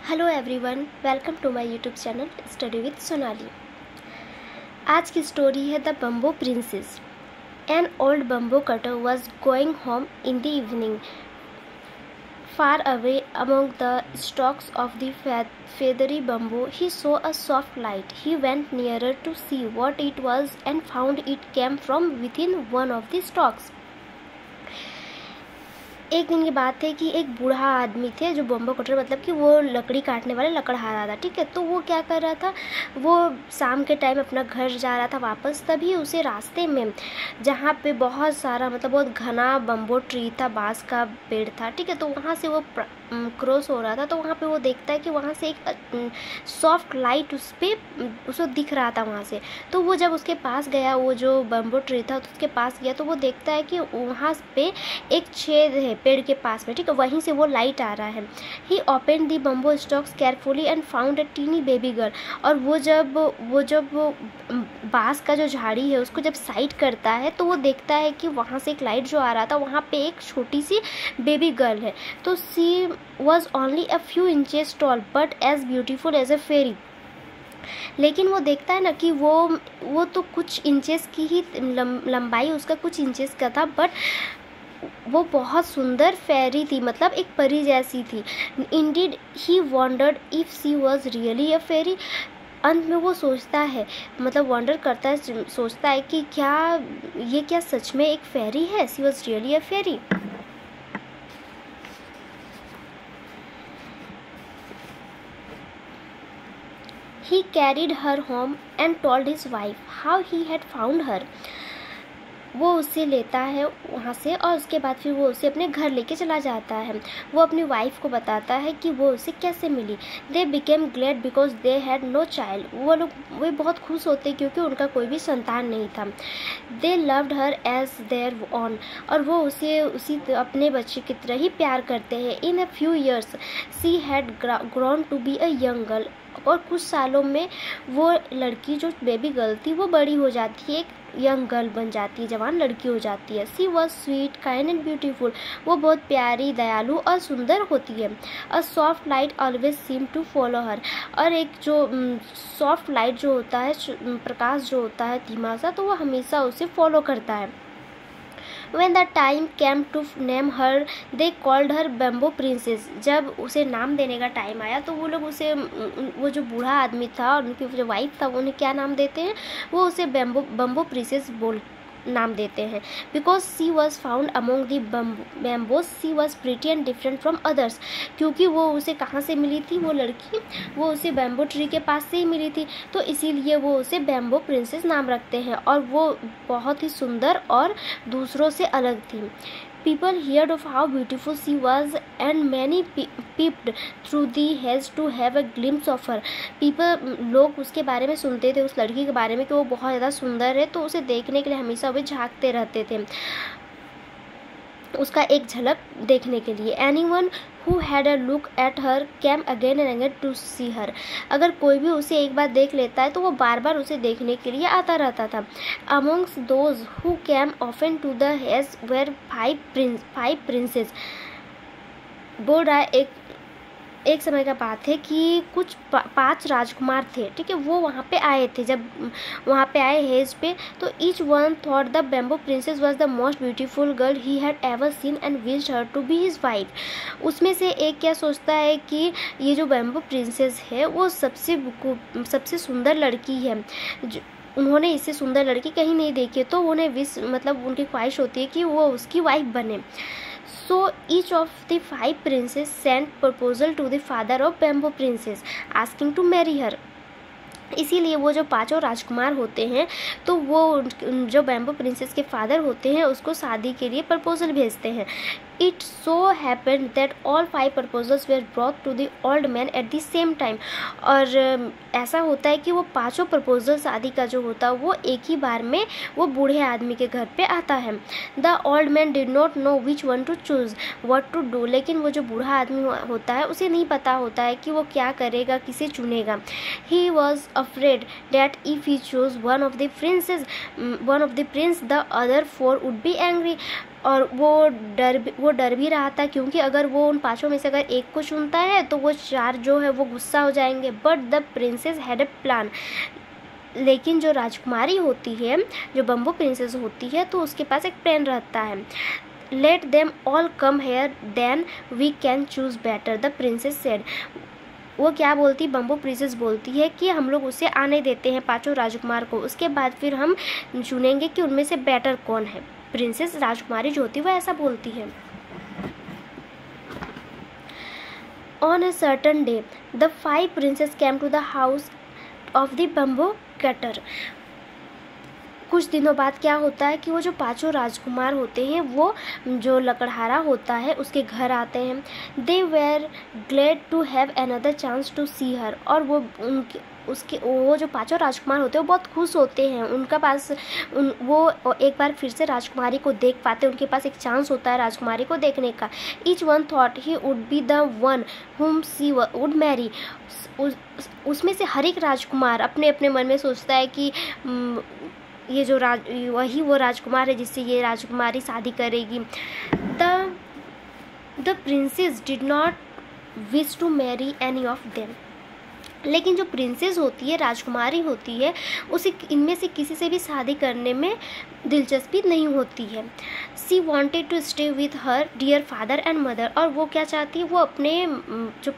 Hello everyone, welcome to my YouTube channel study with Sonali. आज की story है the bamboo princess. An old bamboo cutter was going home in the evening. Far away among the stalks of the feathery bamboo, he saw a soft light. He went nearer to see what it was and found it came from within one of the stalks. एक दिन की बात है कि एक बूढ़ा आदमी थे जो बम्बो कटर मतलब कि वो लकड़ी काटने वाले लकड़हारा था। ठीक है, तो वो क्या कर रहा था, वो शाम के टाइम अपना घर जा रहा था वापस। तभी उसे रास्ते में जहाँ पे बहुत सारा मतलब बहुत घना बम्बो ट्री था, बांस का पेड़ था, ठीक है, तो वहाँ से वो क्रॉस हो रहा था। तो वहाँ पे वो देखता है कि वहाँ से एक सॉफ्ट लाइट उसको दिख रहा था वहाँ से। तो वो जब उसके पास गया, वो जो बम्बो ट्री था तो उसके पास गया, तो वो देखता है कि वहाँ पे एक छेद है पेड़ के पास में, ठीक है, वहीं से वो लाइट आ रहा है। He open the bamboo stalks carefully and found a tiny baby girl. और वो जब बांस का जो झाड़ी है उसको जब साइड करता है तो वो देखता है कि वहाँ से एक लाइट जो आ रहा था वहाँ पे एक छोटी सी बेबी गर्ल है। तो she was only a few inches tall but as beautiful as a fairy. लेकिन वो देखता है ना कि वो तो कुछ इंचेस की ही लंबाई उसका कुछ इंचेस का था, बट वो बहुत सुंदर फेरी थी, मतलब एक परी जैसी थी। Indeed he wondered if she was really a fairy. अंत में वो सोचता है, मतलब वॉन्डर करता है, सोचता है कि क्या सच में एक फेरी है। She was really a fairy. He carried her home and told his wife how he had found her. वो उसे लेता है वहाँ से और उसके बाद फिर वो उसे अपने घर लेके चला जाता है। वो अपनी वाइफ को बताता है कि वो उसे कैसे मिली। They became glad because they had no child. वो बहुत खुश होते क्योंकि उनका कोई भी संतान नहीं था। They loved her as their own. और वो उसे अपने बच्चे की तरह ही प्यार करते हैं। In a few years she had grown to be a young girl. और कुछ सालों में वो लड़की जो बेबी गर्ल थी वो बड़ी हो जाती है, एक यंग गर्ल बन जाती है, जवान लड़की हो जाती है। She was sweet kind and beautiful. वो बहुत प्यारी, दयालु और सुंदर होती है। A soft light always seem to follow her. और एक जो सॉफ्ट लाइट जो होता है, प्रकाश जो होता है धीमा सा, तो वो हमेशा उसे फॉलो करता है। When the time came to name her, they called her Bamboo Princess. जब उसे नाम देने का टाइम आया तो वो लोग उसे, वो जो बूढ़ा आदमी था और उनकी जो वाइफ था, वो उन्हें क्या नाम देते हैं, वो उसे बम्बो प्रिंसेस नाम देते हैं। Because she was found among the bamboos, she was pretty and different from others. क्योंकि वो उसे कहाँ से मिली थी, वो लड़की वो उसे बैम्बो ट्री के पास से ही मिली थी, तो इसीलिए वो उसे बैम्बो प्रिंसेस नाम रखते हैं। और वो बहुत ही सुंदर और दूसरों से अलग थी। People heard of how beautiful she was and many peeped through the hedge to have a glimpse of her. लोग उसके बारे में सुनते थे, उस लड़की के बारे में, कि वो बहुत ज़्यादा सुंदर है, तो उसे देखने के लिए हमेशा वे झांकते रहते थे, उसका एक झलक देखने के लिए। Anyone who had a look at her came again and again to see her. अगर कोई भी उसे एक बार देख लेता है तो वो बार बार उसे देखने के लिए आता रहता था। Amongst those who came often to the hedge were five princes. बोल रहा है एक समय का बात है कि कुछ 5 राजकुमार थे, ठीक है, वो वहाँ पे आए थे। जब वहाँ पे आए हेज पे, तो each one thought the bamboo princess was the most beautiful girl he had ever seen and wished her to be his wife. उसमें से एक क्या सोचता है कि ये जो बैम्बो प्रिंसेस है वो सबसे सुंदर लड़की है, उन्होंने इससे सुंदर लड़की कहीं नहीं देखी, तो उन्हें मतलब उनकी ख्वाहिश होती है कि वो उसकी वाइफ बने। So each of the 5 princes sent proposal to the father of Bamboo Princess asking to marry her. इसीलिए वो जो 5 राजकुमार होते हैं तो वो जो बैम्बो प्रिंसेस के फादर होते हैं उसको शादी के लिए प्रपोजल भेजते हैं। It so happened that all 5 proposals were brought to the old man at the same time. और ऐसा होता है कि वो 5 प्रपोजल शादी का जो होता है वो एक ही बार में वो बूढ़े आदमी के घर पे आता है। The old man did not know which one to choose what to do. लेकिन वो जो बूढ़ा आदमी होता है उसे नहीं पता होता है कि वो क्या करेगा, किसे चुनेगा। He was afraid that if he chose one of the prince, the other 4 would be angry. और वो डर भी रहा था, क्योंकि अगर वो उन 5 में से अगर एक को चुनता है तो वो 4 जो है वो गुस्सा हो जाएंगे। But the princess had a plan. लेकिन जो राजकुमारी होती है, जो बम्बू प्रिंसेस होती है, तो उसके पास एक प्लान रहता है। Let them all come here then we can choose better, the princess said. वो क्या बोलती, बम्बू प्रिंसेस बोलती है कि हम लोग उसे आने देते हैं 5 राजकुमार को, उसके बाद फिर हम चुनेंगे कि उनमें से बेटर कौन है। प्रिंसेस राजकुमारी जो होती है वो ऐसा बोलती है। On a certain day the 5 princes came to the house of the bamboo cutter. कुछ दिनों बाद क्या होता है कि वो जो 5 राजकुमार होते हैं वो जो लकड़हारा होता है उसके घर आते हैं। They were glad to have another chance to see her. और वो जो 5 राजकुमार होते हैं वो बहुत खुश होते हैं, उनका पास वो एक बार फिर से राजकुमारी को देख पाते हैं, उनके पास एक चांस होता है राजकुमारी को देखने का। Each one thought he would be the one whom she would Mary. उसमें से हर एक राजकुमार अपने अपने मन में सोचता है कि ये जो वही वो राजकुमार है जिससे ये राजकुमारी शादी करेगी। The princess did not wish to marry any of them. लेकिन जो प्रिंसेस होती है, राजकुमारी होती है, उसे इनमें से किसी से भी शादी करने में दिलचस्पी नहीं होती है। She wanted to stay with her dear father and mother. और वो क्या चाहती है, वो अपने जो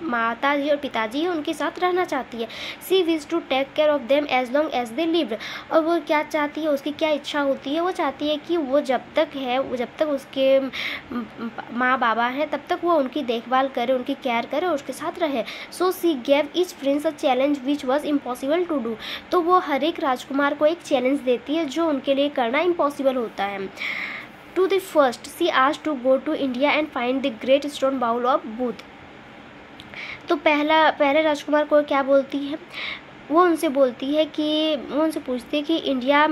माता जी और पिताजी हैं उनके साथ रहना चाहती है। She wish to take care of them as long as they lived. और वो क्या चाहती है, उसकी क्या इच्छा होती है, वो चाहती है कि वो जब तक उसके माँ बाबा हैं तब तक वो उनकी देखभाल करे, उनकी केयर करे और उसके साथ रहे। So she gave each prince a challenge which was impossible to do. तो वो हर एक राजकुमार को एक चैलेंज देती है जो उनके लिए करना इम्पॉसिबल होता है। To the first she asked to go to India and find the great stone bowl of Buddha. तो पहले राजकुमार को क्या बोलती है, वो उनसे पूछती है कि इंडिया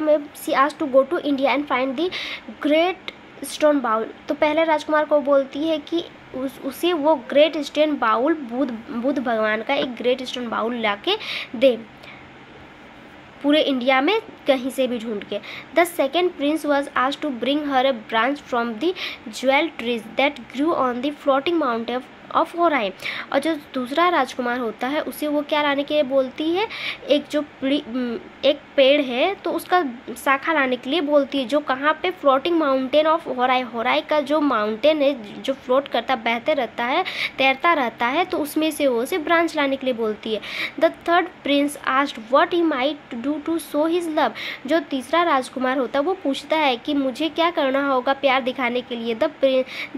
में she asked to go to India and find the great stone bowl. तो पहले राजकुमार को बोलती है कि उसे वो ग्रेट स्टोन बाउल बुद्ध भगवान का एक ग्रेट स्टोन बाउल लाके दे, पूरे इंडिया में कहीं से भी ढूंढ के। The second prince was asked to bring her a branch from the jewel trees that grew on the floating mountain of Horai. और जो दूसरा राजकुमार होता है उसे वो क्या लाने के लिए बोलती है, एक पेड़ है तो उसका शाखा लाने के लिए बोलती है, जो कहाँ पे, फ्लोटिंग माउंटेन ऑफ होराई। होराई का जो माउंटेन है जो फ्लोट करता, बहते रहता है, तैरता रहता है, तो उसमें से वो उसे ब्रांच लाने के लिए बोलती है। The third prince asked what he might do to show his love. जो तीसरा राजकुमार होता है वो पूछता है कि मुझे क्या करना होगा प्यार दिखाने के लिए। The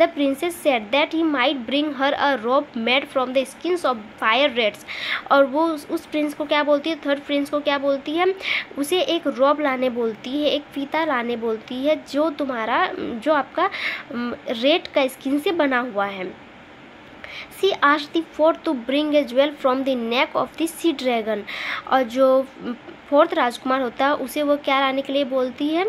princess said that he might bring her a rope made from the skins of fire rats. और वो उस प्रिंस को क्या बोलती है, थर्ड प्रिंस को क्या बोलती है, उसे एक रोप लाने बोलती है, एक फीता लाने बोलती है जो आपका रेड का स्किन से बना हुआ है। She asked the fourth to bring a jewel from the neck of the sea dragon. और जो फोर्थ राजकुमार होता है उसे वो क्या लाने के लिए बोलती है,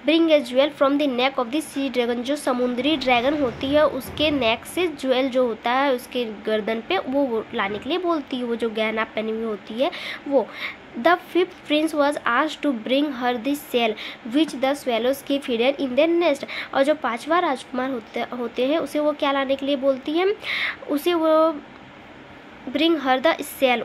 bring a jewel from the neck of the sea dragon. जो समुद्री ड्रैगन होती है उसके नेक से ज्वेल जो होता है उसके गर्दन पे वो लाने के लिए बोलती है, वो जो गहना पहनी हुई होती है वो। The fifth prince was asked to bring her this shell which the swallows keep hidden in their nest. और जो 5वां राजकुमार होते हैं उसे वो क्या लाने के लिए बोलती है, उसे वो ब्रिंग हर द सेल,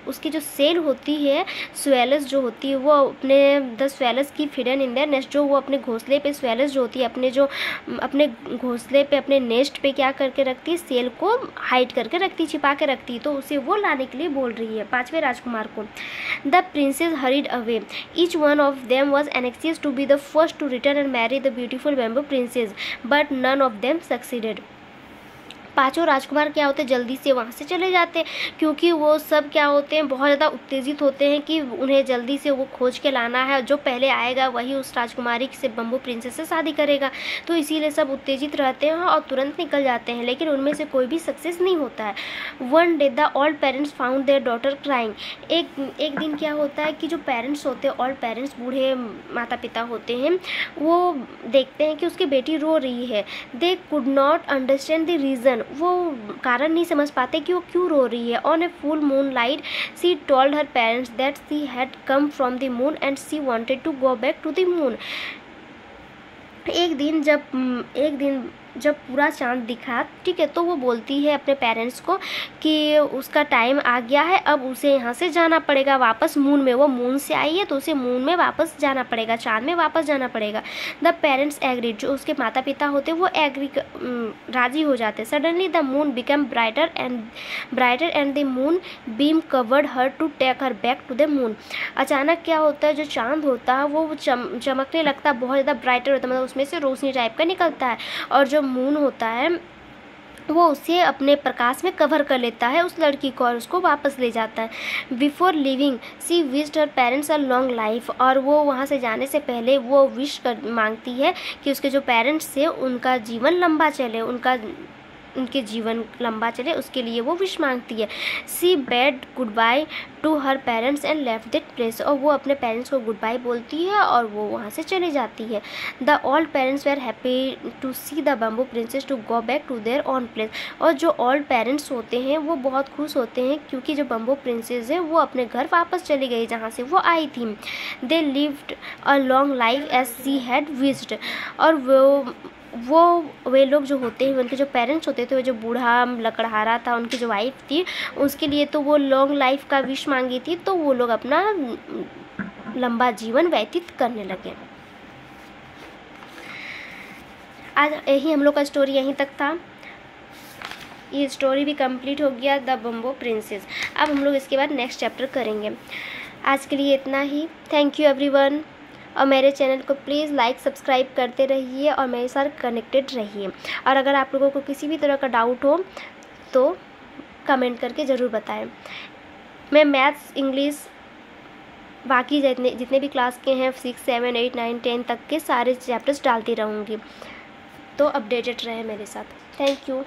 उसकी जो सेल होती है, स्वेलस जो होती है वो द स्वेलस की हिडन इन देयर नेस्ट, जो वो अपने घोंसले पे, स्वेलस जो होती है अपने घोंसले पे, अपने नेस्ट पे क्या करके रखती है, सेल को हाइड करके रखती है, छिपा के रखती है, तो उसे वो लाने के लिए बोल रही है 5वें राजकुमार को। The princes hurried away, each one of them was anxious to be the first to return and marry the beautiful bamboo princess but none of them succeeded. 5 राजकुमार क्या होते हैं, जल्दी से वहाँ से चले जाते हैं, क्योंकि वो सब क्या होते हैं, बहुत ज़्यादा उत्तेजित होते हैं कि उन्हें जल्दी से वो खोज के लाना है, जो पहले आएगा वही उस राजकुमारी से, बम्बू प्रिंसेस से शादी करेगा। तो इसीलिए सब उत्तेजित रहते हैं और तुरंत निकल जाते हैं, लेकिन उनमें से कोई भी सक्सेस नहीं होता है। One day the old parents found there daughter crying. एक दिन क्या होता है कि जो पेरेंट्स होते हैं, ऑल्ड पेरेंट्स, बूढ़े माता पिता होते हैं, वो देखते हैं कि उसकी बेटी रो रही है। They could not understand the reason, वो कारण नहीं समझ पाते कि वो क्यों रो रही है। On a full moon light she told her parents that she had come from the moon and she wanted to go back to the moon. एक दिन जब पूरा चाँद दिखा, ठीक है, तो वो बोलती है अपने पेरेंट्स को कि उसका टाइम आ गया है, अब उसे यहाँ से जाना पड़ेगा वापस मून में। वो मून से आई है तो उसे मून में वापस जाना पड़ेगा, चाँद में वापस जाना पड़ेगा। द पेरेंट्स एग्रीड, जो उसके माता पिता होते वो राजी हो जाते। Suddenly the moon become brighter and the moon beam covered her to take her back to the moon. अचानक क्या होता है, जो चाँद होता है वो चमकने लगता है, बहुत ज़्यादा ब्राइटर होता है, मतलब उसमें से रोशनी टाइप का निकलता है, और जो मून होता है वो उसे अपने प्रकाश में कवर कर लेता है, उस लड़की को, और उसको वापस ले जाता है। Before leaving she wished her parents a long life, और वो वहाँ से जाने से पहले वो मांगती है कि उसके जो पेरेंट्स थे उनका जीवन लंबा चले, उनके जीवन लंबा चले, उसके लिए वो विश मांगती है। She bade goodbye to her parents and left that place, और वो अपने पेरेंट्स को गुड बाय बोलती है और वो वहाँ से चली जाती है। The old parents were happy to see the bamboo princess to go back to their own place, और जो ओल्ड पेरेंट्स होते हैं वो बहुत खुश होते हैं क्योंकि जो बम्बू प्रिंसेस है वो अपने घर वापस चली गई जहाँ से वो आई थी। They lived a long life as she had wished, और वे लोग जो होते हैं, उनके जो पेरेंट्स होते थे, वो जो बूढ़ा लकड़हारा था, उनकी जो वाइफ थी, उसके लिए तो वो लॉन्ग लाइफ का विश मांगी थी, तो वो लोग अपना लंबा जीवन व्यतीत करने लगे। आज यही हम लोग का स्टोरी यहीं तक था। ये स्टोरी भी कंप्लीट हो गया, द बम्बो प्रिंसेस। अब हम लोग इसके बाद नेक्स्ट चैप्टर करेंगे। आज के लिए इतना ही। थैंक यू एवरीवन, और मेरे चैनल को प्लीज़ लाइक सब्सक्राइब करते रहिए और मेरे साथ कनेक्टेड रहिए। और अगर आप लोगों को किसी भी तरह का डाउट हो तो कमेंट करके ज़रूर बताएं। मैं मैथ्स, इंग्लिश, बाकी जितने भी क्लास के हैं 6, 7, 8, 9, 10 तक के सारे चैप्टर्स डालती रहूँगी, तो अपडेटेड रहे मेरे साथ। Thank you.